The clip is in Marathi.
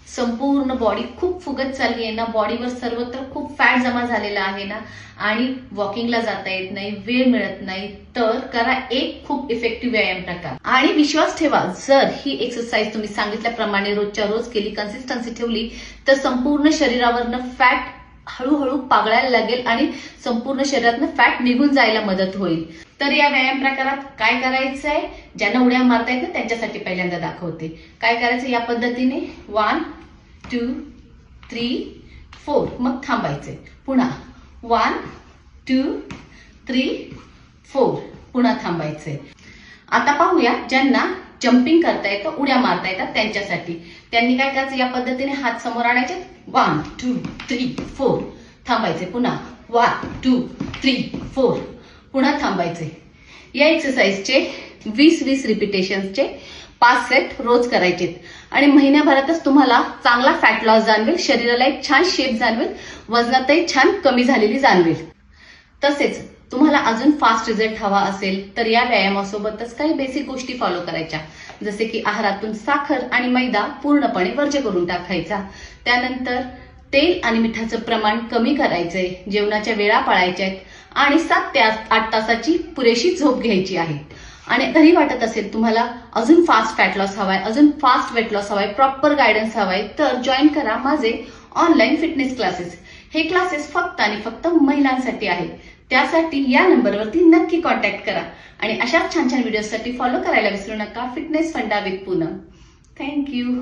संपूर्ण बॉडी खूप फुगत चालली आहे ना, बॉडीवर सर्वत्र खूप फॅट जमा झालेला आहे ना आणि वॉकिंगला जाता येत नाही, वेळ मिळत नाही, तर करा एक खूप इफेक्टिव्ह व्यायाम प्रकार. आणि विश्वास ठेवा, जर ही एक्सरसाइज तुम्ही सांगितल्याप्रमाणे रोजच्या रोज केली, कन्सिस्टन्सी ठेवली, तर संपूर्ण शरीरावरनं फॅट हळूहळू पागळायला लागेल आणि संपूर्ण शरीरातनं फॅट निघून जायला मदत होईल. तर या व्यायाम प्रकारात काय करायचंय, ज्यांना उड्या मारता येत ना त्यांच्यासाठी पहिल्यांदा दाखवते. काय करायचं, या पद्धतीने 1 2 3 4, मग थांबायचे. पुन्हा 1 2 3 4, पुन्हा थांबायचे. आता पाहूया ज्यांना जम्पिंग करता येतं, उड्या मारता येतात त्यांच्यासाठी. त्यांनी काय करायचं, या पद्धतीने हात समोर आणायचे. 1 2 3 4, थांबायचे. पुन्हा 1 2 3 4, पुन्हा थांबायचे. या एक्सरसाइजचे 20-20 रिपिटेशन्सचे 5 सेट रोज करायचे आणि महिन्याभरातच तुम्हाला चांगला फॅट लॉस जाणवेल, शरीराला एक छान शेप जाणवेल, वजनातही छान कमी झालेली जाणवेल. तसेच तुम्हाला अजून फास्ट रिझल्ट हवा असेल तर या व्यायामासोबतच काही बेसिक गोष्टी फॉलो करायच्या, जसे की आहारातून साखर आणि मैदा पूर्णपणे वर्ज्य करून टाकायचा. त्यानंतर तेल आणि मिठाचं प्रमाण कमी करायचंय, जेवणाच्या वेळा पाळायच्या आहेत आणि 7 ते 8 तासाची पुरेशी झोप घ्यायची आहे. आणि घरी वाटत असेल तुम्हाला अजून फास्ट फॅट लॉस हवाय, अजून फास्ट वेट लॉस हवाय, प्रॉपर गायडन्स हवाय, तर जॉईन करा माझे ऑनलाईन फिटनेस क्लासेस. हे क्लासेस फक्त आणि फक्त महिलांसाठी आहेत. त्यासाठी या नंबरवरती नक्की कॉन्टॅक्ट करा आणि अशाच छान छान व्हिडिओसाठी फॉलो करायला विसरू नका. फिटनेस फंडा विथ पूनम. थँक्यू.